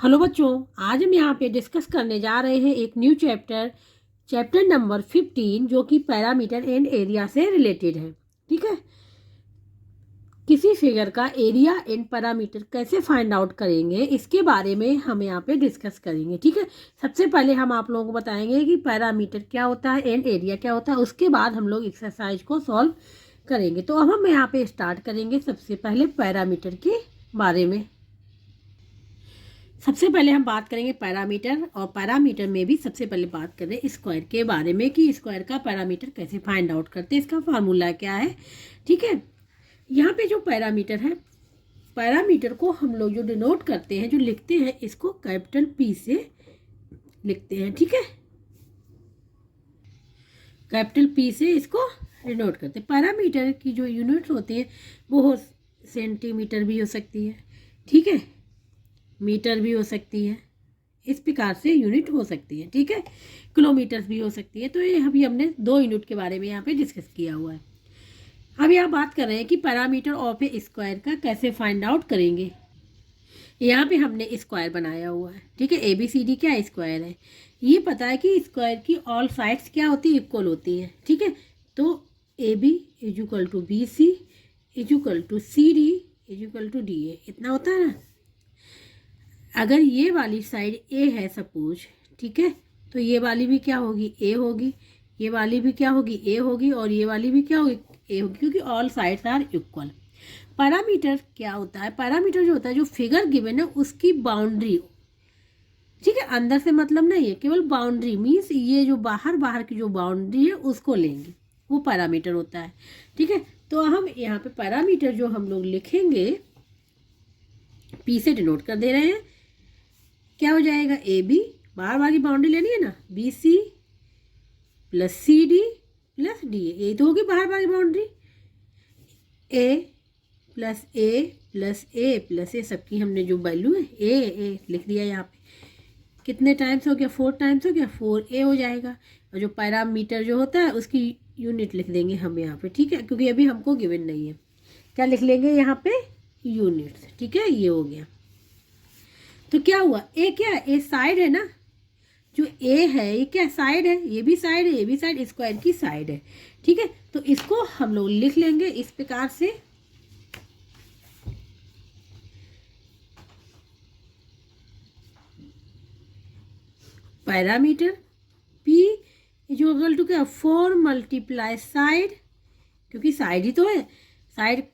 Hello बच्चों, आज हम यहाँ पे डिस्कस करने जा रहे हैं एक न्यू चैप्टर नंबर 15 जो कि पैरामीटर एंड एरिया से रिलेटेड है। ठीक है, किसी फिगर का एरिया एंड पैरामीटर कैसे फाइंड आउट करेंगे इसके बारे में हम यहाँ पे डिस्कस करेंगे। ठीक है, सबसे पहले हम आप लोगों को बताएंगे कि पैरामीटर क्या होता है एंड एरिया क्या होता है, उसके बाद हम लोग एक्सरसाइज को सॉल्व करेंगे। तो अब हम यहाँ पे स्टार्ट करेंगे सबसे पहले पैरामीटर के बारे में। सबसे पहले हम बात करेंगे पैरामीटर, और पैरामीटर में भी सबसे पहले बात करें स्क्वायर के बारे में कि स्क्वायर का पैरामीटर कैसे फाइंड आउट करते हैं, इसका फार्मूला क्या है। ठीक है, यहाँ पे जो पैरामीटर है, पैरामीटर को हम लोग जो डिनोट करते हैं, जो लिखते हैं, इसको कैपिटल पी से लिखते हैं। ठीक है, कैपिटल पी से इसको डिनोट करते हैं। पैरामीटर की जो यूनिट होती है वो सेंटीमीटर भी हो सकती है, ठीक है, मीटर भी हो सकती है, इस प्रकार से यूनिट हो सकती है। ठीक है, किलोमीटर भी हो सकती है। तो ये अभी हमने 2 यूनिट के बारे में यहाँ पे डिस्कस किया हुआ है। अब यहाँ बात कर रहे हैं कि पैरामीटर ऑफ ए स्क्वायर का कैसे फाइंड आउट करेंगे। यहाँ पे हमने स्क्वायर बनाया हुआ है। ठीक है, ABCD क्या स्क्वायर है, ये पता है कि स्क्वायर की ऑल साइड्स क्या होती है, इक्वल होती है। ठीक है, तो AB equal to BC equal to CD equal to DA, इतना होता है ना। अगर ये वाली साइड ए है सपोज, ठीक है, तो ये वाली भी क्या होगी, ए होगी, ये वाली भी क्या होगी, ए होगी, और ये वाली भी क्या होगी, ए होगी, क्योंकि all sides are equal. Parameter क्या होता है, पैरामीटर जो होता है, जो फिगर गिवन है उसकी बाउंड्री, ठीक है, अंदर से मतलब नहीं है, केवल बाउंड्री मीन्स ये जो बाहर की जो बाउंड्री है उसको लेंगे, वो पैरामीटर होता है। ठीक है, तो हम यहाँ पे पैरामीटर जो हम लोग लिखेंगे पी से डिनोट कर दे रहे हैं। क्या हो जाएगा, AB, बाहर की बाउंड्री लेनी है ना, BC plus CD plus DA, यही तो होगी बाहर की boundary. A plus A plus A, सबकी हमने जो वैल्यू है ए लिख दिया यहाँ पे। कितने टाइम्स हो गया, 4 टाइम्स हो गया, 4A हो जाएगा। और जो पैरामीटर जो होता है उसकी यूनिट लिख देंगे हम यहाँ पे। ठीक है, क्योंकि अभी हमको गिवन नहीं है, क्या लिख लेंगे यहाँ पे, यूनिट्स। ठीक है, ये हो गया। तो क्या हुआ, ए क्या है, ए साइड है ना, जो ए है ये क्या साइड है, ये भी साइड है, ये भी साइड, स्क्वायर की साइड है। ठीक है, तो इसको हम लोग लिख लेंगे इस प्रकार से। पैरामीटर पी इक्वल टू क्या, 4 मल्टीप्लाई साइड, क्योंकि साइड ही तो है, साइड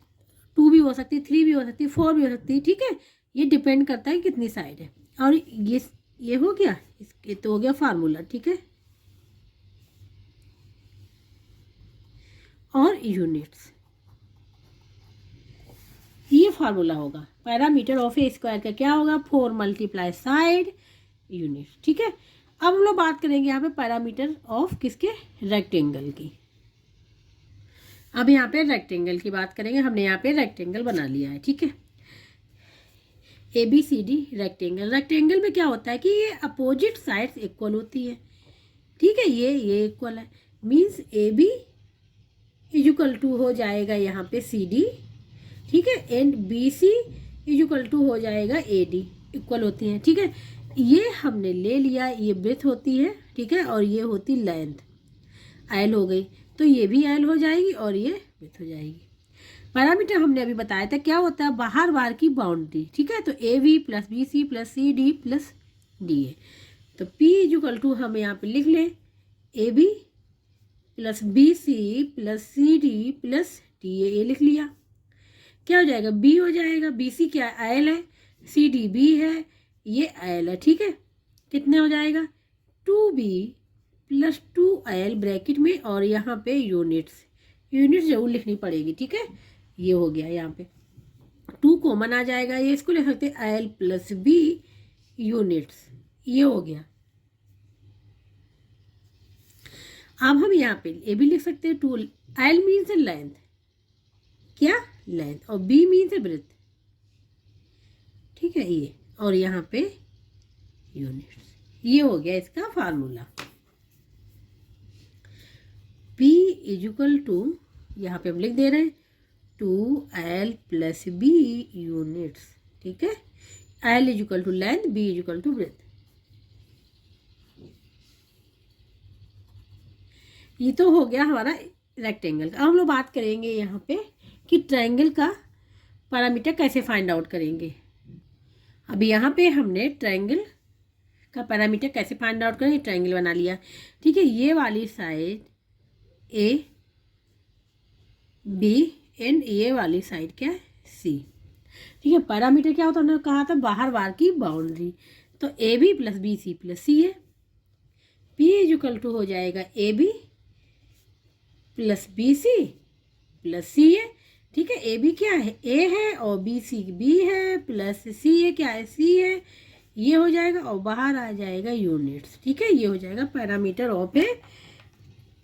2 भी हो सकती है, 3 भी हो सकती है, 4 भी हो सकती है। ठीक है, ये डिपेंड करता है कितनी साइड है। और ये हो गया, इसके तो हो गया फार्मूला। ठीक है, और यूनिट्स, ये फार्मूला होगा। पैरामीटर ऑफ ए स्क्वायर का क्या होगा, 4 मल्टीप्लाई साइड यूनिट। ठीक है, अब हम लोग बात करेंगे यहाँ पे पैरामीटर ऑफ किसके, रेक्टेंगल की। अब यहाँ पे रेक्टेंगल की बात करेंगे। हमने यहाँ पे रेक्टेंगल बना लिया है। ठीक है, ABCD रेक्टेंगल। रेक्टेंगल में क्या होता है कि ये अपोजिट साइड्स इक्वल होती है। ठीक है, ये इक्वल है, मीन्स AB इक्वल टू हो जाएगा यहाँ पे CD। ठीक है, एंड BC इक्वल टू हो जाएगा AD, इक्वल होती हैं। ठीक है, ये हमने ले लिया, ये ब्रेथ होती है। ठीक है, और ये होती लेंथ, L हो गई, तो ये भी L हो जाएगी और ये ब्रेथ हो जाएगी। पैरामीटर हमने अभी बताया था क्या होता है, बाहर की बाउंड्री। ठीक है, तो AB plus BC plus CD plus DA, तो P इक्वल टू हम यहाँ पे लिख लें AB plus BC plus CD plus DA, ये लिख लिया। क्या हो जाएगा, B हो जाएगा, BC क्या L है, CD B है, ये L है। ठीक है, कितने हो जाएगा, 2B प्लस 2L ब्रैकेट में, और यहाँ पे यूनिट्स जरूर लिखनी पड़ेगी। ठीक है, ये हो गया, यहाँ पे 2 कॉमन आ जाएगा, ये इसको लिख सकते हैं L प्लस B यूनिट्स, ये हो गया। अब हम यहाँ पे ए भी लिख सकते हैं, 2 L मीन्स लेंथ, क्या लेंथ, और B मीन्स ब्रेथ। ठीक है, ये, और यहाँ पे यूनिट्स, ये हो गया इसका फार्मूला। P इक्वल टू, यहाँ पे हम लिख दे रहे हैं 2L प्लस B यूनिट्स। ठीक है, L is equal to length, B is equal to breadth. ये तो हो गया हमारा रेक्टेंगल का। अब हम लोग बात करेंगे यहाँ पे कि ट्रायंगल का पैरामीटर कैसे फाइंड आउट करेंगे। अभी यहाँ पे हमने ट्रायंगल का पैरामीटर कैसे फाइंड आउट करेंगे, ट्रायंगल बना लिया, ठीक है। ये वाली साइड ए बी एंड ये वाली साइड क्या है, सी, ठीक है। पैरामीटर क्या होता है, उन्होंने कहा था बाहर बार की बाउंड्री, तो A B plus B C plus C है। पी इज इक्वल टू हो जाएगा A B plus B C plus C है, ठीक है। ए बी क्या है, ए है, और बी सी बी है, प्लस सी है क्या है, सी है। ये हो जाएगा और बाहर आ जाएगा यूनिट्स, ठीक है। ये हो जाएगा पैरामीटर ऑफ ए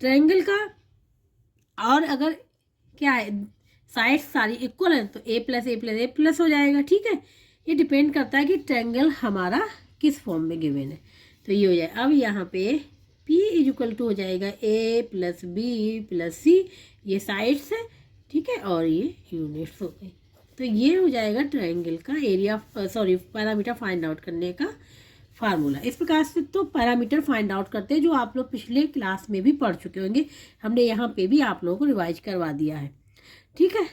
ट्रायंगल का। और अगर क्या है, साइड सारी इक्वल है तो ए प्लस ए प्लस ए प्लस हो जाएगा, ठीक है। ये डिपेंड करता है कि ट्रायंगल हमारा किस फॉर्म में गिवन है, तो ये हो जाएगा। अब यहाँ पे P इज इक्वल टू हो जाएगा ए प्लस बी प्लस सी, ये साइड्स है, ठीक है, और ये यूनिट्स हो गए। तो ये हो जाएगा ट्रायंगल का area, sorry parameter find out करने का फार्मूला। इस प्रकार से तो पैरामीटर फाइंड आउट करते हैं, जो आप लोग पिछले क्लास में भी पढ़ चुके होंगे। हमने यहाँ पे भी आप लोगों को रिवाइज करवा दिया है, ठीक है।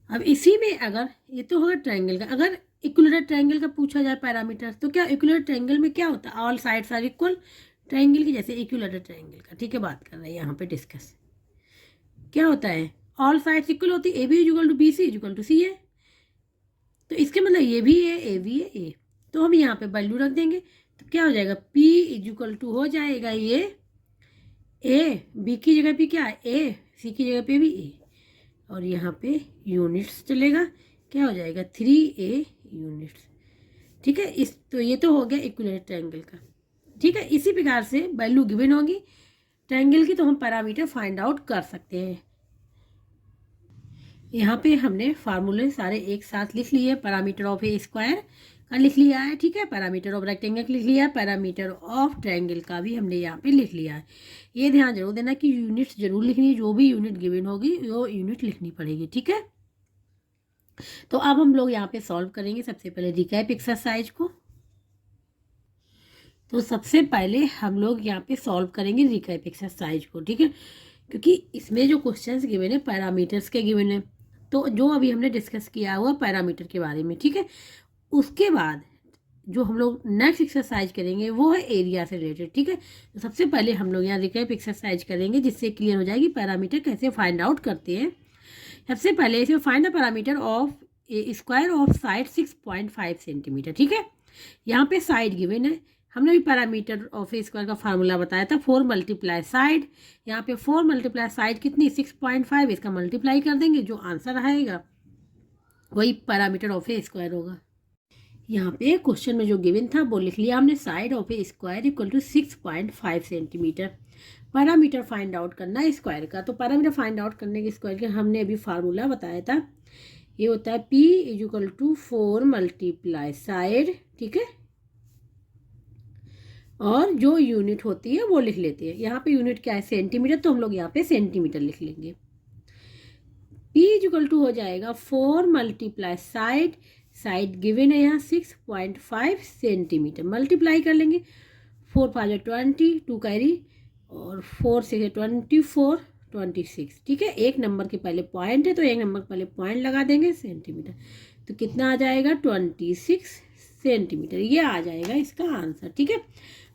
अब इसी में अगर ये तो होगा ट्रायंगल का, अगर इक्विलेटरल ट्रायंगल का पूछा जाए पैरामीटर, तो क्या इक्विलेटरल ट्रायंगल में क्या होता है, all sides are equal, triangle की जैसे इक्विलेटरल ट्रायंगल का, ठीक है, बात कर रहे हैं यहाँ पे डिस्कस। क्या होता है, ऑल साइड्स इक्वल होती है, A B is equal to B C is equal to C है, तो इसके मतलब ये भी है, ए भी है, ए, तो हम यहाँ पे वैल्यू रख देंगे, तो क्या हो जाएगा, पी इज इक्वल टू हो जाएगा ये ए, बी की जगह पे क्या है ए, सी की जगह पे भी ए, और यहाँ पे यूनिट्स चलेगा, क्या हो जाएगा 3a यूनिट्स, ठीक है। इस तो ये तो हो गया इक्विलेटरल ट्रायंगल का, ठीक है। इसी प्रकार से वैल्यू गिवन होगी ट्रायंगल की, तो हम पैरामीटर फाइंड आउट कर सकते हैं। यहाँ पे हमने फार्मूले सारे एक साथ लिख लिए। पैरामीटर ऑफ ए स्क्वायर का लिख लिया है, ठीक है, पैरामीटर ऑफ रेक्टेंगल लिख लिया है, पैरामीटर ऑफ ट्रायंगल का भी हमने यहाँ पे लिख लिया है। ये ध्यान जरूर देना कि यूनिट्स जरूर लिखनी है, जो भी यूनिट गिवन होगी वो यूनिट लिखनी पड़ेगी, ठीक है। तो अब हम लोग यहाँ पे सॉल्व करेंगे। सबसे पहले रिकैप एक्सरसाइज को, तो सबसे पहले हम लोग यहाँ पे सॉल्व करेंगे रिकैप एक्सरसाइज को, ठीक है, क्योंकि इसमें जो क्वेश्चंस गिवन है पैरामीटर्स के गिवन है, तो जो अभी हमने डिस्कस किया हुआ पैरामीटर के बारे में, ठीक है। उसके बाद जो हम लोग नेक्स्ट एक्सरसाइज करेंगे वो है एरिया से रिलेटेड, ठीक है। तो सबसे पहले हम लोग यहाँ रिकैप एक्सरसाइज करेंगे, जिससे क्लियर हो जाएगी पैरामीटर कैसे फाइंड आउट करते हैं। सबसे पहले इसमें find the parameter of a square of side 6.5 centimetre, ठीक है। यहाँ पे साइड गिवन है, हमने भी पैरामीटर ऑफ ए स्क्वायर का फार्मूला बताया था, 4 मल्टीप्लाई साइड, यहाँ पे 4 मल्टीप्लाई साइड कितनी 6.5, इसका मल्टीप्लाई कर देंगे, जो आंसर आएगा वही पैरामीटर ऑफ ए स्क्वायर होगा। यहाँ पे क्वेश्चन में जो गिवन था वो लिख लिया हमने, side of a square equal to 6.5 centimetre. Parameter find out करना है स्क्वायर का, तो पैरामीटर फाइंड आउट करने के स्क्वायर का हमने अभी फार्मूला बताया था, ये होता है P is equal to 4 multiply side, ठीक है, और जो यूनिट होती है वो लिख लेते हैं। यहाँ पे यूनिट क्या है सेंटीमीटर, तो हम लोग यहाँ पे सेंटीमीटर लिख लेंगे। P इज इक्वल टू हो जाएगा 4 मल्टीप्लाई साइड, साइड गिवन है यहाँ 6.5 सेंटीमीटर, मल्टीप्लाई कर लेंगे, 4 5 20, 2 कैरी, और 4 से 24 26, ठीक है। एक नंबर के पहले पॉइंट है तो एक नंबर के पहले पॉइंट लगा देंगे सेंटीमीटर, तो कितना आ जाएगा 26 सेंटीमीटर, ये आ जाएगा इसका आंसर, ठीक है।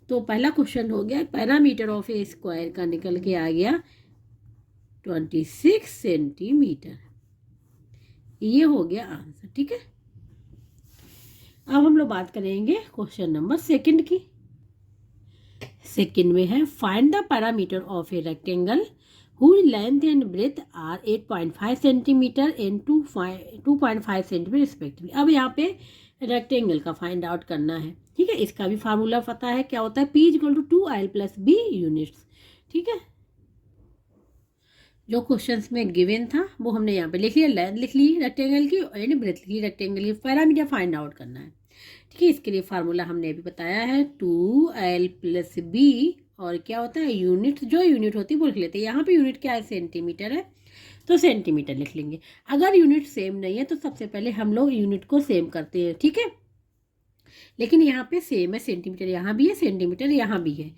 तो पहला क्वेश्चन हो गया, पैरामीटर ऑफ ए स्क्वायर का निकल के आ गया 26 सेंटीमीटर, ये हो गया आंसर, ठीक है। अब हम लोग बात करेंगे क्वेश्चन नंबर सेकंड की। सेकंड में है find the parameter of a rectangle whose length and breadth are 8.5 centimetre and 2.5 centimetre respectively. अब यहाँ पे रेक्टेंगल का फाइंड आउट करना है, ठीक है। इसका भी फार्मूला पता है, क्या होता है P equal to 2L plus B units, ठीक है। जो क्वेश्चंस में गिवन था वो हमने यहाँ पे लिख लिया, लेंथ लिख ली रेक्टेंगल की एंड ब्रेथ लिख ली रेक्टेंगल की, पैरामीटर फाइंड आउट करना है, ठीक है। इसके लिए फार्मूला हमने अभी बताया है 2L प्लस B, और क्या होता है यूनिट, जो यूनिट होती है वो लिख लेते हैं। यहाँ पे यूनिट क्या है सेंटीमीटर है, तो सेंटीमीटर लिख लेंगे। अगर यूनिट सेम नहीं है तो सबसे पहले हम लोग यूनिट को सेम करते हैं, ठीक है। लेकिन यहाँ पे सेम है, सेंटीमीटर यहाँ भी है, सेंटीमीटर यहाँ भी है।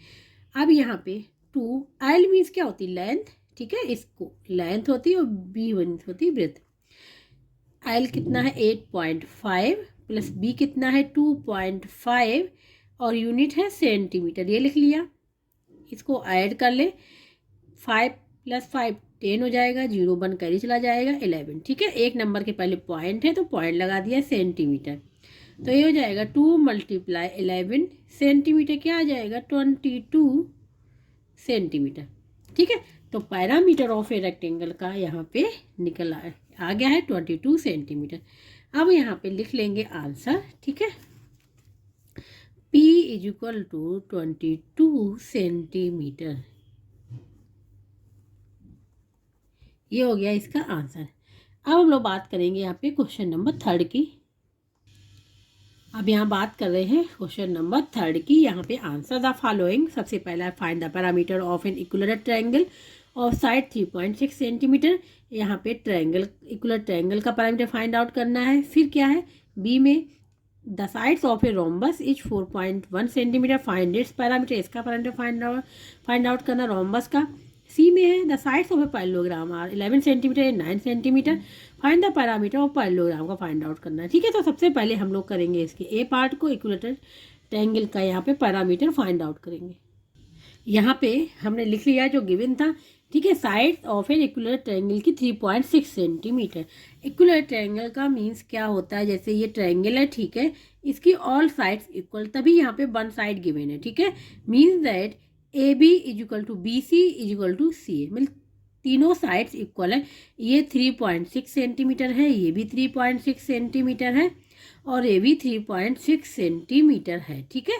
अब यहाँ पे 2 एल मीन्स क्या होती है, लेंथ, ठीक है। इसको लेंथ होती है और बी वन होती है ब्रेथ। एल कितना है 8.5 प्लस बी कितना है 2.5 और यूनिट है सेंटीमीटर, ये लिख लिया। इसको ऐड कर ले, 5 + 5 10 हो जाएगा, 0 1 कैरी चला जाएगा 11, ठीक है। एक नंबर के पहले पॉइंट है तो पॉइंट लगा दिया सेंटीमीटर। तो ये हो जाएगा 2 × 11 सेंटीमीटर, क्या आ जाएगा 22 सेंटीमीटर, ठीक है। तो पैरामीटर ऑफ ए रेक्टेंगल का यहाँ पे निकल आ गया है 22 सेंटीमीटर। अब यहाँ पे लिख लेंगे आंसर, ठीक है। P = 22 सेंटीमीटर, ये हो गया इसका आंसर। अब हम लोग बात करेंगे यहाँ पे क्वेश्चन नंबर 3 की। अब यहाँ बात कर रहे हैं क्वेश्चन नंबर 3 की। यहाँ पे आंसर द फॉलोइंग। सबसे पहला find the parameter of an equilateral triangle of side 3.6 centimetre. यहाँ पे ट्रायंगल, इक्विलैटरल ट्रायंगल का पैरामीटर फाइंड आउट करना है। फिर क्या है, बी में the sides of a rhombus is 4.1 centimetre, find its parameter, इसका पैरामीटर फाइंड आउट करना रोम्बस का। सी में है the sides of a parallelogram are 11 centimetre and 9 centimetre, find the parameter of parallelogram का फाइंड आउट करना है, ठीक है। तो सबसे पहले हम लोग करेंगे इसके ए पार्ट को, इक्विलैटरल ट्रायंगल का यहाँ पे पैरामीटर फाइंड आउट करेंगे। यहाँ पे हमने लिख लिया जो गिवन था, ठीक है। Side of an equilateral triangle की 3.6 सेंटीमीटर। इक्विलैटरल ट्रायंगल का मीन्स क्या होता है, जैसे ये ट्रायंगल है, ठीक है, इसकी ऑल साइड्स इक्वल, तभी यहाँ पे वन साइड गिवन है, ठीक है। Means that AB = BC = CA, मतलब तीनों साइड्स इक्वल है। ये 3.6 सेंटीमीटर है, ये भी 3.6 सेंटीमीटर है और ये भी 3.6 सेंटीमीटर है, ठीक है।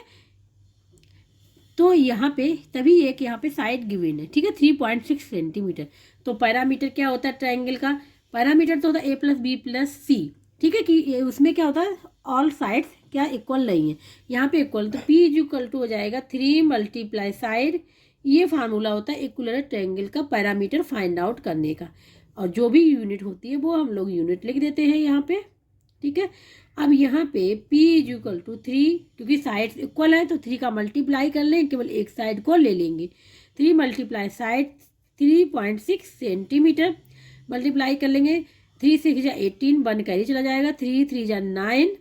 तो यहाँ पे तभी एक यहाँ पे साइड गिवन है, ठीक है, 3.6 सेंटीमीटर। तो पैरामीटर क्या होता है ट्रायंगल का, पैरामीटर तो होता है A + B + C, ठीक है, कि उसमें क्या होता है ऑल साइड्स क्या इक्वल नहीं है, यहाँ पे इक्वल। तो P = हो जाएगा 3 × साइड। ये फार्मूला होता है इक्विलैटरल ट्रायंगल का पैरामीटर फाइंड आउट करने का। और जो भी यूनिट होती है वो हम लोग यूनिट लिख देते हैं यहाँ पे, ठीक है। अब यहाँ पे P = 3, क्योंकि साइड्स इक्वल है तो 3 का मल्टीप्लाई कर लें, केवल एक साइड को ले लेंगे। 3 × साइड 3.6 सेंटीमीटर, मल्टीप्लाई कर लेंगे। 3 × 6 = 18, 1 कैरी चला जाएगा, 3 × 3 = 9,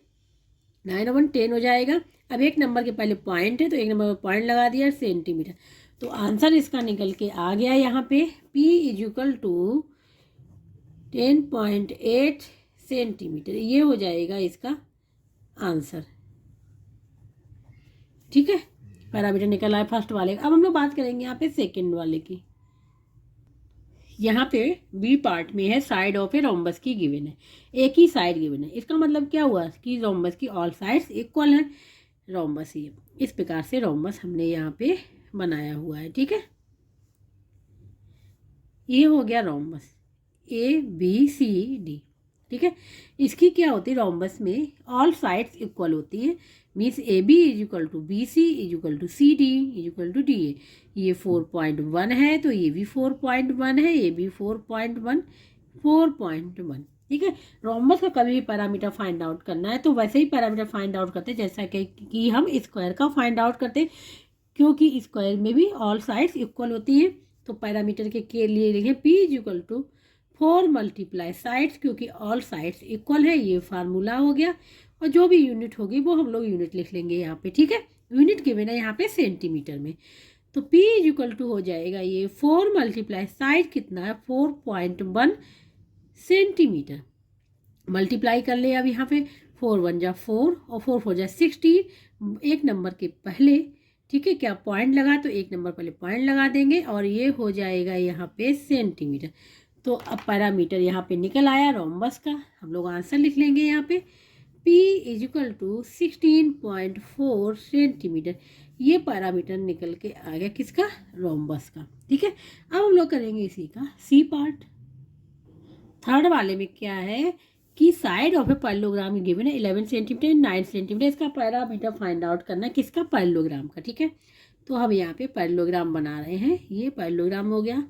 9 और 1 10 हो जाएगा। अब एक नंबर के पहले पॉइंट है तो एक नंबर पर पॉइंट लगा दिया सेंटीमीटर। तो आंसर इसका निकल के आ गया यहाँ पे P = 10.8 सेंटीमीटर, ये हो जाएगा इसका आंसर, ठीक है। पैरामीटर निकल आया फर्स्ट वाले का। अब हम लोग बात करेंगे यहाँ पे सेकंड वाले की। यहाँ पे बी पार्ट में है साइड ऑफ ए रोम्बस की गिवन है, एक ही साइड गिवन है। इसका मतलब क्या हुआ कि रोम्बस की ऑल साइड्स इक्वल है, रोम्बस ही है। इस प्रकार से रोम्बस हमने यहाँ पे बनाया हुआ है, ठीक है। ये हो गया रोम्बस ABCD, ठीक है। इसकी क्या होती है, रोम्बस में ऑल साइड्स इक्वल होती है, means AB = BC = CD = DA। ये 4.1 है तो ये भी 4.1 है, ये भी 4.1, 4.1, ठीक है। रोम्बस का कभी भी पैरामीटर फाइंड आउट करना है तो वैसे ही पैरामीटर फाइंड आउट करते हैं जैसा कि हम स्क्वायर का फाइंड आउट करते हैं, क्योंकि स्क्वायर में भी ऑल साइड्स इक्वल होती हैं। तो पैरामीटर के लिए लिखें P = 4 × साइड्स, क्योंकि ऑल साइड्स इक्वल है, ये फार्मूला हो गया। और जो भी यूनिट होगी वो हम लोग यूनिट लिख लेंगे यहाँ पे, ठीक है। यूनिट गिवन है यहाँ पे सेंटीमीटर में, तो P = हो जाएगा ये 4 × साइड कितना है 4.1 सेंटीमीटर। मल्टीप्लाई कर ले अब यहाँ पे 4 × 1 = 4 और 4 × 4 = 16, एक नंबर के पहले, ठीक है। क्या पॉइंट लगा तो एक नंबर पहले पॉइंट लगा देंगे और ये हो जाएगा यहाँ पे सेंटीमीटर। तो अब पैरामीटर यहाँ पे निकल आया रोम्बस का, हम लोग आंसर लिख लेंगे यहाँ पे P = 16.4 सेंटीमीटर। ये पैरामीटर निकल के आ गया किसका, रोम्बस का, ठीक है। अब हम लोग करेंगे इसी का सी पार्ट। थर्ड वाले में क्या है कि side of a parallelogram given है 11 सेंटीमीटर 9 सेंटीमीटर, इसका पैरामीटर फाइंड आउट करना है किसका, पैरेललोग्राम का, ठीक है। तो हम यहाँ पे पैरेललोग्राम बना रहे हैं, ये पैरेललोग्राम हो गया,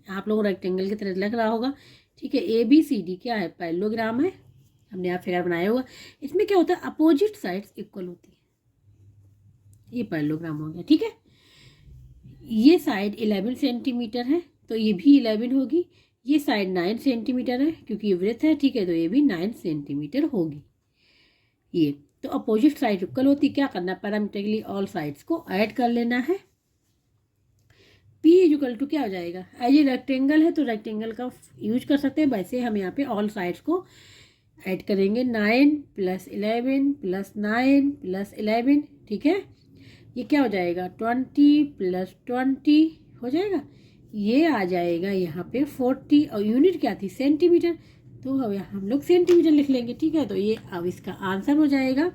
आप लोगों को रेक्टेंगल की तरह लग रहा होगा, ठीक है। ABCD क्या है, पैरेललोग्राम है, हमने यहाँ फिगर बनाया होगा। इसमें क्या होता है, अपोजिट साइड्स इक्वल होती है, ये पैरेललोग्राम हो गया, ठीक है। ये साइड 11 सेंटीमीटर है तो ये भी 11 होगी। ये साइड 9 सेंटीमीटर है क्योंकि ये वृत्त है, ठीक है, तो ये भी 9 सेंटीमीटर होगी। ये तो अपोजिट साइड इक्वल होती, क्या करना है, पैरामीटर के लिए ऑल साइड्स को ऐड कर लेना है। P इक्वल टू क्या हो जाएगा, ये रेक्टेंगल है तो रेक्टेंगल का यूज कर सकते हैं, वैसे हम यहाँ पे ऑल साइड्स को ऐड करेंगे। 9 + 11 + 9 + 11, ठीक है। ये क्या हो जाएगा, 20 + 20 हो जाएगा। ये आ जाएगा यहाँ पे 40 और यूनिट क्या थी, सेंटीमीटर, तो अब यहाँ हम लोग सेंटीमीटर लिख लेंगे, ठीक है। तो ये अब इसका आंसर हो जाएगा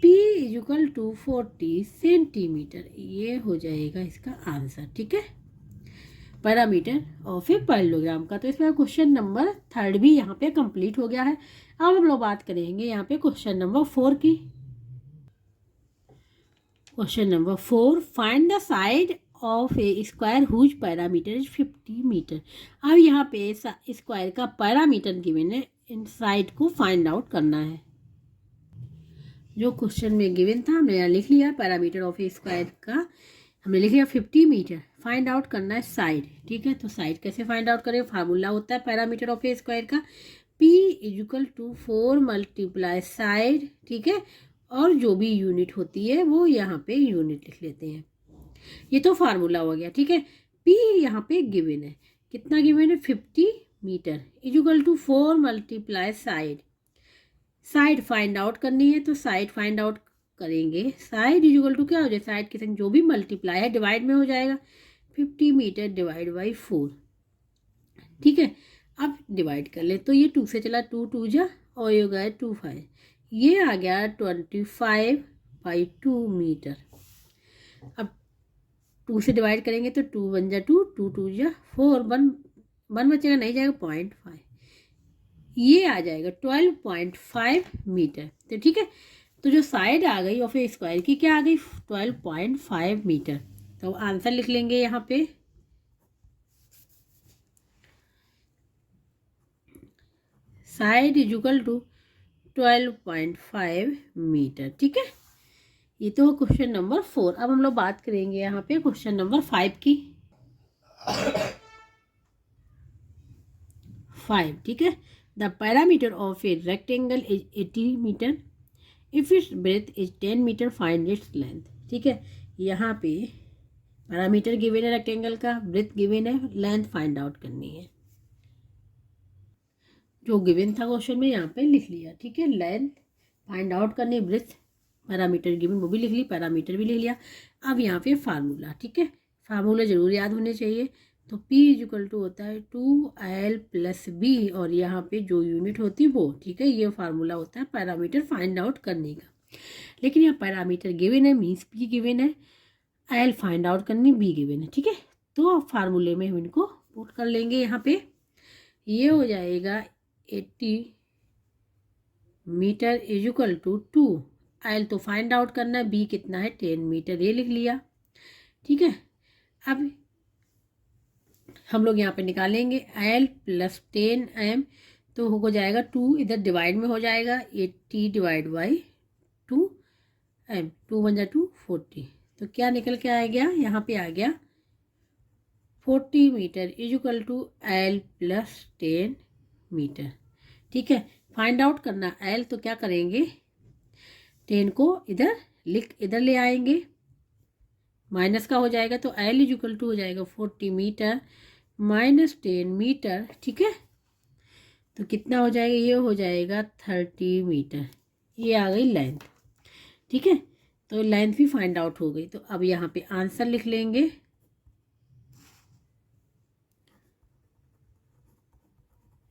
P = 40 सेंटीमीटर, ये हो जाएगा इसका आंसर, ठीक है, पैरामीटर और फिर पैरेललोग्राम का। तो इसमें क्वेश्चन नंबर 3 भी यहाँ पे कंप्लीट हो गया है। अब हम लोग बात करेंगे यहाँ पे क्वेश्चन नंबर 4 की। Question number 4, find the side of a square whose parameter is 50 metre. अब यहाँ पे स्क्वायर का पैरामीटर गिवन है, इन साइड को फाइंड आउट करना है। जो क्वेश्चन में गिवन था हमने यहाँ लिख लिया, पैरामीटर ऑफ ए स्क्वायर का हमने लिख लिया 50 मीटर। फाइंड आउट करना है साइड, ठीक है। तो साइड कैसे फाइंड आउट करें, फार्मूला होता है पैरामीटर ऑफ ए स्क्वायर का, P = 4 × साइड, ठीक है। और जो भी यूनिट होती है वो यहाँ पे यूनिट लिख लेते हैं। ये तो फार्मूला हो गया, ठीक है। P यहाँ पे गिवन है, कितना गिवन है, 50 metre = 4 × side. Side find out करनी है तो साइड फाइंड आउट करेंगे, साइड = क्या हो जाए, साइड के संग जो भी मल्टीप्लाई है डिवाइड में हो जाएगा, 50 मीटर / 4, ठीक है। अब डिवाइड कर ले तो ये 2 से चला, 2 2 जा और ये हो गया 2 5, ये आ गया 25/2 मीटर। अब 2 से डिवाइड करेंगे तो 2 1 जा 2, 2 2 जा 4, 1 बचेगा, नहीं जाएगा, 0.5, ये आ जाएगा 12.5 मीटर। तो ठीक है, तो जो साइड आ गई ऑफ ए स्क्वायर की क्या आ गई, 12.5 मीटर। तो आंसर लिख लेंगे यहाँ पे, साइड = 12.5 मीटर, ठीक है। ये तो क्वेश्चन नंबर 4। अब हम लोग बात करेंगे यहाँ पे क्वेश्चन नंबर 5 की। 5, ठीक है। The parameter of a rectangle is 80 metre if its breadth is 10 metre, find its length, ठीक है। यहाँ पे पैरामीटर गिवन है रेक्टेंगल का, ब्रेथ गिवन है, लेंथ फाइंड आउट करनी है। जो गिवन था क्वेश्चन में यहाँ पे लिख लिया, ठीक है। लेंथ फाइंड आउट करनी, ब्रेथ पैरामीटर गिवन वो भी लिख ली, पैरामीटर भी लिख लिया। अब यहाँ पे फार्मूला, ठीक है, फार्मूला जरूर याद होने चाहिए। तो P = होता है 2L + B और यहाँ पे जो यूनिट होती है वो, ठीक है। ये फार्मूला होता है पैरामीटर फाइंड आउट करने का। लेकिन यहाँ पैरामीटर गिवन है, मीन्स P गिवन है, L फाइंड आउट करनी, B गिवन है, ठीक है। तो फार्मूले में हम इनको पुट कर लेंगे यहाँ पे। ये हो जाएगा 80 मीटर = 2, L तो फाइंड आउट करना है, B कितना है 10 मीटर, ये लिख लिया, ठीक है। अब हम लोग यहाँ पे निकालेंगे L + 10M, तो हो जाएगा 2 इधर डिवाइड में हो जाएगा, 80 / 2M, 2 1 जा 2, 40। तो क्या निकल के आ गया, यहाँ पे आ गया 40 मीटर = L + 10 मीटर, ठीक है। फाइंड आउट करना L, तो क्या करेंगे, 10 को इधर ले आएंगे, माइनस का हो जाएगा, तो L = हो जाएगा 40 मीटर - 10 मीटर, ठीक है। तो कितना हो जाएगा, ये हो जाएगा 30 मीटर, ये आ गई लेंथ, ठीक है। तो लेंथ भी फाइंड आउट हो गई। तो अब यहाँ पे आंसर लिख लेंगे,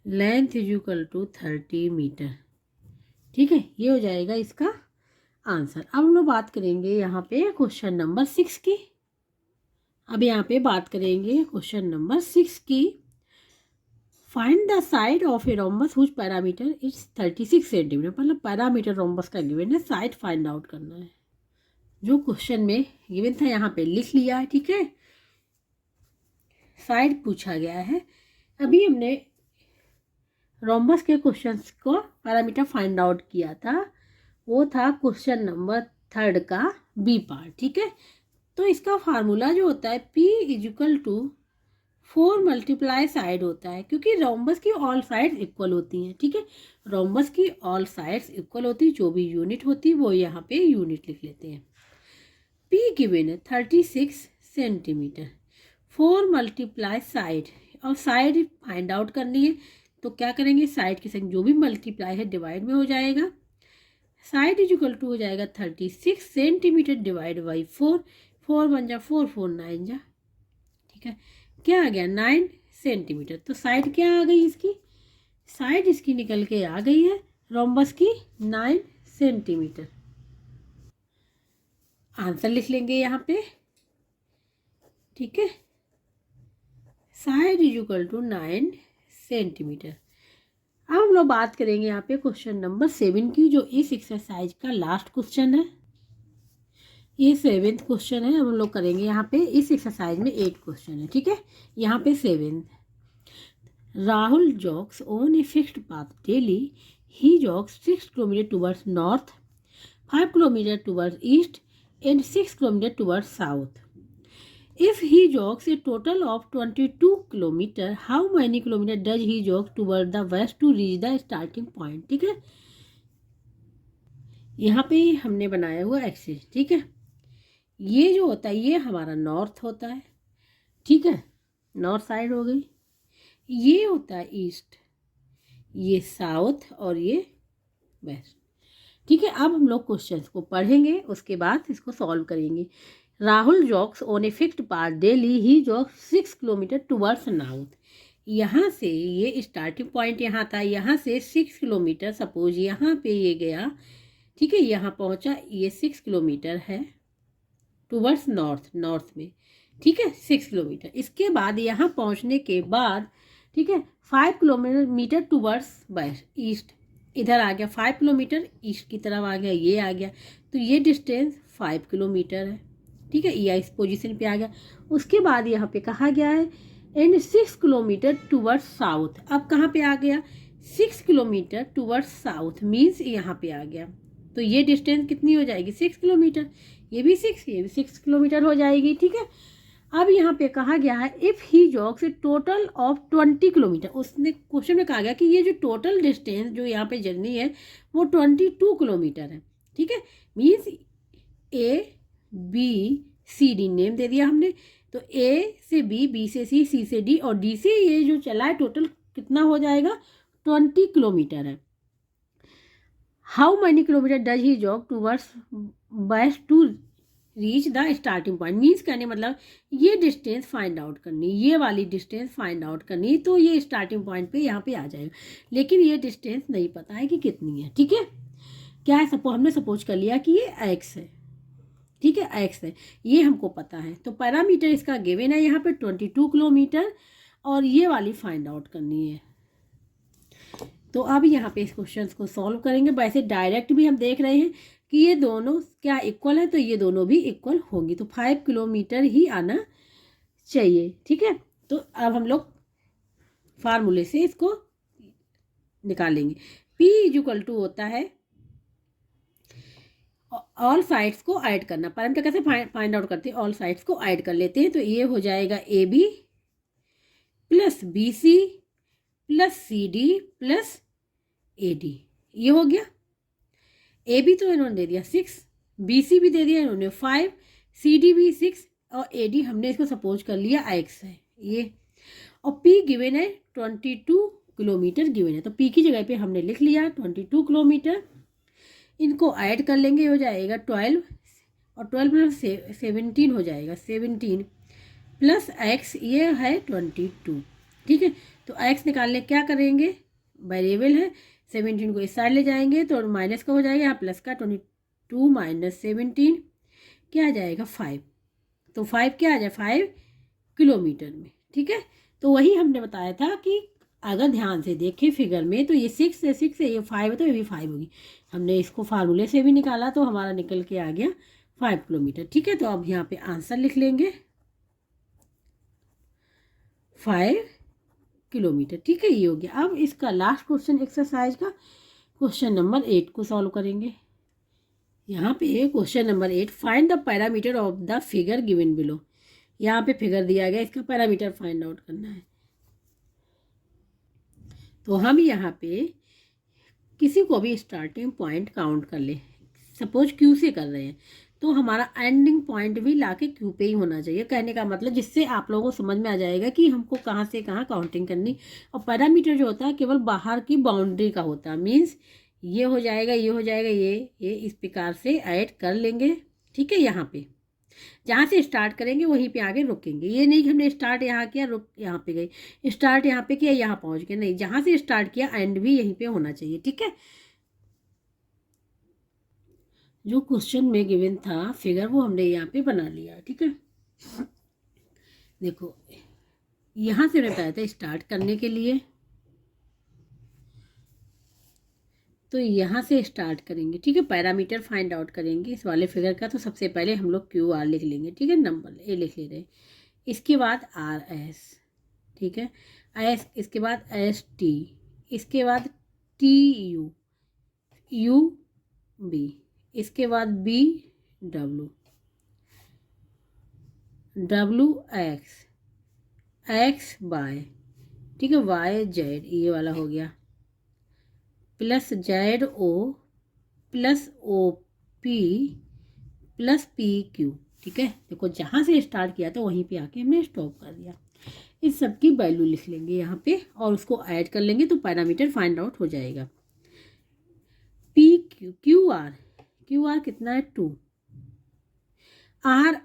लेंथ = 30 मीटर, ठीक है। ये हो जाएगा इसका आंसर। अब हम लोग बात करेंगे यहाँ पे क्वेश्चन नंबर 6 की। अब यहाँ पे बात करेंगे क्वेश्चन नंबर 6 की। Find the side of a rhombus whose parameter is 36 centimetre, मतलब पैरामीटर रोम्बस का गिवन है, साइड फाइंड आउट करना है। जो क्वेश्चन में गिवन था यहाँ पे लिख लिया है, ठीक है। साइड पूछा गया है। अभी हमने रोम्बस के क्वेश्चंस को पैरामीटर फाइंड आउट किया था, वो था क्वेश्चन नंबर 3 का बी पार्ट। ठीक है, तो इसका फार्मूला जो होता है P is equal to 4 multiply side होता है, क्योंकि रोम्बस की ऑल साइड्स इक्वल होती हैं। ठीक है, रोम्बस की ऑल साइड्स इक्वल होती है, जो भी यूनिट होती है वो यहाँ पे यूनिट लिख लेते हैं। P गिवन है 36 सेंटीमीटर, 4 मल्टीप्लाई साइड, और साइड फाइंड आउट करनी है तो क्या करेंगे, साइड के संग जो भी मल्टीप्लाई है डिवाइड में हो जाएगा। साइड इज इक्वल टू हो जाएगा 36 सेंटीमीटर डिवाइड बाई 4, 4 1 जा 4, 4 9 जा। ठीक है, क्या आ गया 9 सेंटीमीटर। तो साइड क्या आ गई इसकी, साइड इसकी निकल के आ गई है रोम्बस की 9 सेंटीमीटर। आंसर लिख लेंगे यहाँ पे। ठीक है, side is equal to 9 centimetre. अब हम लोग बात करेंगे यहाँ पे क्वेश्चन नंबर 7 की, जो इस एक्सरसाइज का लास्ट क्वेश्चन है। ये 7th क्वेश्चन है। हम लोग करेंगे यहाँ पे, इस एक्सरसाइज में 8 क्वेश्चन है। ठीक है, यहाँ पे 7th, Rahul जॉग्स on a fixed path daily. He जॉग्स 6 kilometre towards north, 5 kilometre towards east and 6 kilometre towards south. If he jogs a total of 22 kilometer, how many kilometer does he jog toward the west to reach the starting point? ठीक है, यहाँ पे हमने बनाया हुआ axis. ठीक है, ये जो होता है ये हमारा नॉर्थ होता है। ठीक है, नॉर्थ साइड हो गई। ये होता है ईस्ट, ये साउथ और ये वेस्ट। ठीक है, अब हम लोग क्वेश्चंस को पढ़ेंगे, उसके बाद इसको सॉल्व करेंगे। Rahul जॉग्स on a fixed path daily. He जॉग्स 6 kilometre towards north. यहाँ से ये स्टार्टिंग पॉइंट यहाँ था, यहाँ से 6 किलोमीटर, सपोज यहाँ पे ये गया। ठीक है, यहाँ पहुँचा, ये 6 किलोमीटर है टुवर्ड्स नॉर्थ, नॉर्थ में। ठीक है, 6 किलोमीटर। इसके बाद यहाँ पहुँचने के बाद ठीक है 5 किलोमीटर टुवर्ड्स वेस्ट, ईस्ट। इधर आ गया 5 किलोमीटर, ईस्ट की तरफ आ गया, ये आ गया। तो ये डिस्टेंस 5 किलोमीटर है। ठीक है, ये इस पोजीशन पे आ गया। उसके बाद यहाँ पे कहा गया है एंड 6 किलोमीटर टुवर्ड्स साउथ। अब कहाँ पे आ गया, 6 किलोमीटर टुवर्ड्स साउथ, मीन्स यहाँ पे आ गया। तो ये डिस्टेंस कितनी हो जाएगी, 6 किलोमीटर। ये भी 6, ये भी 6 किलोमीटर हो जाएगी। ठीक है, अब यहाँ पे कहा गया है if he जॉग्स A total of 20 kilometre. उसने क्वेश्चन में कहा गया कि ये जो टोटल डिस्टेंस जो यहाँ पे जर्नी है वो 22 किलोमीटर है। ठीक है, मीन्स ABCD नेम दे दिया हमने। तो A से B, B से C, C से D और D से ये जो चला है टोटल कितना हो जाएगा, 20 किलोमीटर है। How many kilometre does he jog towards west to reach the starting point. Means कहने मतलब ये डिस्टेंस फाइंड आउट करनी, ये वाली डिस्टेंस फाइंड आउट करनी, तो ये स्टार्टिंग पॉइंट पे यहाँ पे आ जाएगा। लेकिन ये डिस्टेंस नहीं पता है कि कितनी है। ठीक है, क्या है, हमने सपोज कर लिया कि ये x है। ठीक है, x है, ये हमको पता है। तो पैरामीटर इसका गिवन है यहाँ पे 22 किलोमीटर, और ये वाली फाइंड आउट करनी है। तो अब यहाँ पे इस क्वेश्चन को सॉल्व करेंगे। वैसे डायरेक्ट भी हम देख रहे हैं कि ये दोनों क्या इक्वल है, तो ये दोनों भी इक्वल होंगी। तो 5 किलोमीटर ही आना चाहिए। ठीक है, तो अब हम लोग फार्मूले से इसको निकालेंगे। P इक्वल टू होता है ऑल साइड्स को ऐड करना। पैरामीटर कैसे फाइंड आउट करते हैं, ऑल साइड्स को ऐड कर लेते हैं। तो ये हो जाएगा AB plus BC plus CD plus AD। ये हो गया। AB तो इन्होंने दे दिया 6, BC भी दे दिया इन्होंने 5, CD भी 6 और AD हमने इसको सपोज कर लिया x है ये। और P गिवन है 22 किलोमीटर गिवन है। तो P की जगह पे हमने लिख लिया 22 किलोमीटर। इनको ऐड कर लेंगे, हो जाएगा 12 और 12 प्लस 17 हो जाएगा 17 प्लस x, ये है 22। ठीक है, तो x निकालने क्या करेंगे, वेरिएबल है, 17 को इस साइड ले जाएंगे तो माइनस का हो जाएगा, यहाँ प्लस का 22 माइनस 17 क्या आ जाएगा 5। तो 5 क्या आ जाए 5 किलोमीटर में। ठीक है, तो वही हमने बताया था कि अगर ध्यान से देखें फिगर में तो ये 6 है, 6 है, ये 5 है तो ये भी 5 होगी। हमने इसको फार्मूले से भी निकाला तो हमारा निकल के आ गया 5 किलोमीटर। ठीक है, तो अब यहाँ पे आंसर लिख लेंगे। किलोमीटर। ठीक है, ये हो गया। अब इसका लास्ट क्वेश्चन एक्सरसाइज का क्वेश्चन नंबर 8 को सॉल्व करेंगे। यहाँ पे question number 8, find the parameter of the figure given below. यहाँ पे फिगर दिया गया, इसका पैरामीटर फाइंड आउट करना है। तो हम यहाँ पे किसी को भी स्टार्टिंग पॉइंट काउंट कर ले। सपोज क्यू से कर रहे हैं तो हमारा एंडिंग पॉइंट भी लाके क्यू पे ही होना चाहिए। कहने का मतलब जिससे आप लोगों को समझ में आ जाएगा कि हमको कहाँ से कहाँ काउंटिंग करनी। और पैरामीटर जो होता है केवल बाहर की बाउंड्री का होता है। मीन्स ये हो जाएगा, ये हो जाएगा, ये इस प्रकार से ऐड कर लेंगे। ठीक है, यहाँ पे जहाँ से स्टार्ट करेंगे वहीं पे आगे रुकेंगे। ये नहीं कि हमने स्टार्ट यहाँ किया, रुक यहाँ पे गए, स्टार्ट यहाँ पे किया, यहाँ पहुँच गए। नहीं, जहाँ से स्टार्ट किया एंड भी यहीं पे होना चाहिए। ठीक है, जो क्वेश्चन में गिवन था फिगर वो हमने यहाँ पे बना लिया। ठीक है, देखो यहाँ से मैंने बताया था स्टार्ट करने के लिए, तो यहाँ से स्टार्ट करेंगे। ठीक है, पैरामीटर फाइंड आउट करेंगे इस वाले फिगर का। तो सबसे पहले हम लोग क्यू आर लिख लेंगे। ठीक है, नंबर ए लिख ले रहे हैं। इसके बाद आर एस, ठीक है, एस, इसके बाद एस टी, इसके बाद टी यू, यू बी, इसके बाद B W, W X, X Y, ठीक है, वाई जेड, ये वाला हो गया, plus Z O, plus O P, plus P Q. ठीक है, देखो जहाँ से स्टार्ट किया था वहीं पे आके हमने स्टॉप कर दिया। इस सब की वैल्यू लिख लेंगे यहाँ पे और उसको ऐड कर लेंगे तो पैरामीटर फाइंड आउट हो जाएगा। पी क्यू, क्यू आर कितना है 2, आर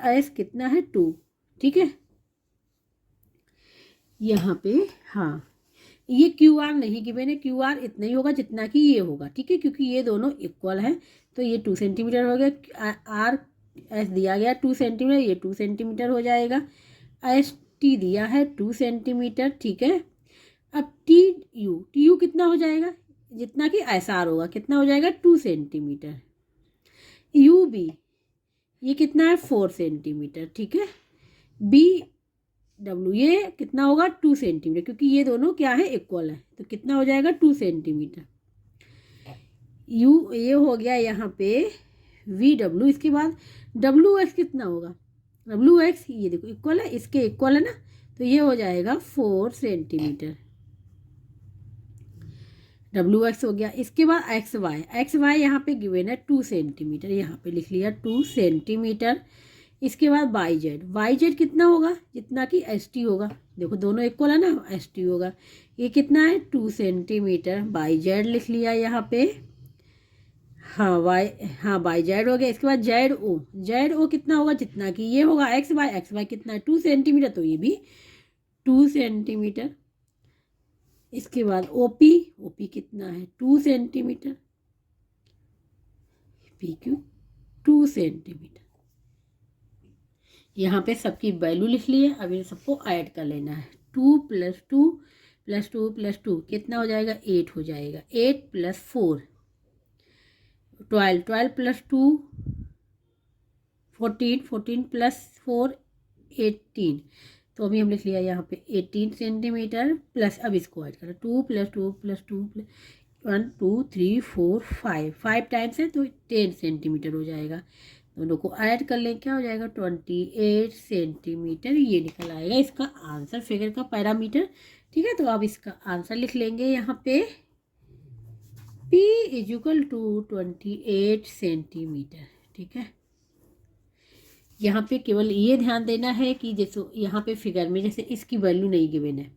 एस कितना है 2। ठीक है, यहाँ पे हाँ, ये क्यू आर नहीं गिवन है, क्यू आर इतना ही होगा जितना कि ये होगा। ठीक है, क्योंकि ये दोनों इक्वल है तो ये 2 सेंटीमीटर हो गया। आर एस दिया गया 2 सेंटीमीटर, ये 2 सेंटीमीटर हो जाएगा। एस टी दिया है 2 सेंटीमीटर। ठीक है, अब टी यू कितना हो जाएगा, जितना कि एस आर होगा, कितना हो जाएगा 2 सेंटीमीटर। यू बी ये कितना है 4 सेंटीमीटर। ठीक है, बी डब्ल्यू ये कितना होगा 2 सेंटीमीटर, क्योंकि ये दोनों क्या है इक्वल है, तो कितना हो जाएगा 2 सेंटीमीटर। यू ये हो गया यहाँ पे वी डब्ल्यू, इसके बाद डब्ल्यू एक्स कितना होगा, डब्ल्यू एक्स ये देखो इक्वल है, इसके इक्वल है ना, तो ये हो जाएगा 4 सेंटीमीटर। डब्ल्यू एक्स हो गया। इसके बाद एक्स वाई यहाँ पे गिवन है 2 सेंटीमीटर, यहाँ पे लिख लिया 2 सेंटीमीटर। इसके बाद वाई जेड कितना होगा, जितना कि एस टी होगा। देखो दोनों इक्वल है ना, एस टी होगा। ये कितना है 2 सेंटीमीटर, वाई जेड लिख लिया यहाँ पे। हाँ वाई जेड हो गया। इसके बाद जेड ओ कितना होगा, जितना कि ये होगा। एक्स वाई कितना है 2 सेंटीमीटर, तो ये भी 2 सेंटीमीटर। इसके बाद ओपी कितना है 2 सेंटीमीटर, पी क्यू 2 सेंटीमीटर। यहाँ पे सबकी वैल्यू लिख ली है। अब इन सबको ऐड कर लेना है। 2 + 2 + 2 + 2 कितना हो जाएगा 8 हो जाएगा। 8 + 4 12 + 2 14 14 + 4 18। तो अभी हम लिख लिया यहाँ पे 18 सेंटीमीटर प्लस, अब इसको ऐड करें 2 + 2 + 2 1 2 3 4 5 टाइम्स है तो 10 सेंटीमीटर हो जाएगा। दोनों को ऐड कर लें, क्या हो जाएगा 28 सेंटीमीटर। ये निकल आएगा इसका आंसर, फिगर का पैरामीटर। ठीक है, तो अब इसका आंसर लिख लेंगे यहाँ पे P = 28 सेंटीमीटर। ठीक है, यहाँ पे केवल ये ध्यान देना है कि जैसे यहाँ पे फिगर में जैसे इसकी वैल्यू नहीं गिवन है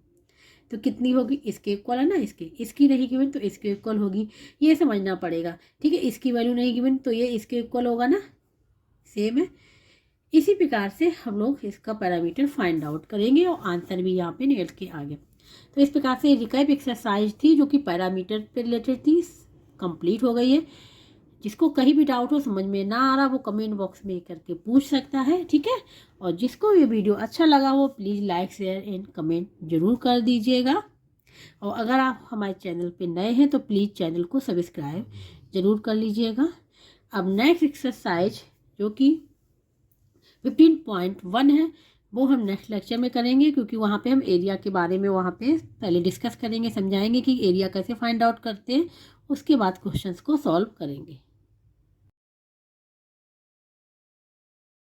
तो कितनी होगी, इसके इक्वल है ना, इसकी नहीं गिवन तो इसके इक्वल होगी, ये समझना पड़ेगा। ठीक है, इसकी वैल्यू नहीं गिवन तो ये इसके इक्वल होगा ना, सेम है। इसी प्रकार से हम लोग इसका पैरामीटर फाइंड आउट करेंगे और आंसर भी यहाँ पे निकल के आ गया। तो इस प्रकार से रिकैप एक्सरसाइज थी जो कि पैरामीटर पे रिलेटेड थी, कंप्लीट हो गई है। जिसको कहीं भी डाउट हो, समझ में ना आ रहा, वो कमेंट बॉक्स में करके पूछ सकता है। ठीक है, और जिसको ये वीडियो अच्छा लगा हो please like share and comment जरूर कर दीजिएगा। और अगर आप हमारे चैनल पे नए हैं तो प्लीज़ चैनल को सब्सक्राइब जरूर कर लीजिएगा। अब नेक्स्ट एक्सरसाइज जो कि 15.1 है वो हम नेक्स्ट लेक्चर में करेंगे, क्योंकि वहाँ पे हम एरिया के बारे में वहाँ पे पहले डिस्कस करेंगे, समझाएंगे कि एरिया कैसे फाइंड आउट करते हैं, उसके बाद क्वेश्चंस को सॉल्व करेंगे।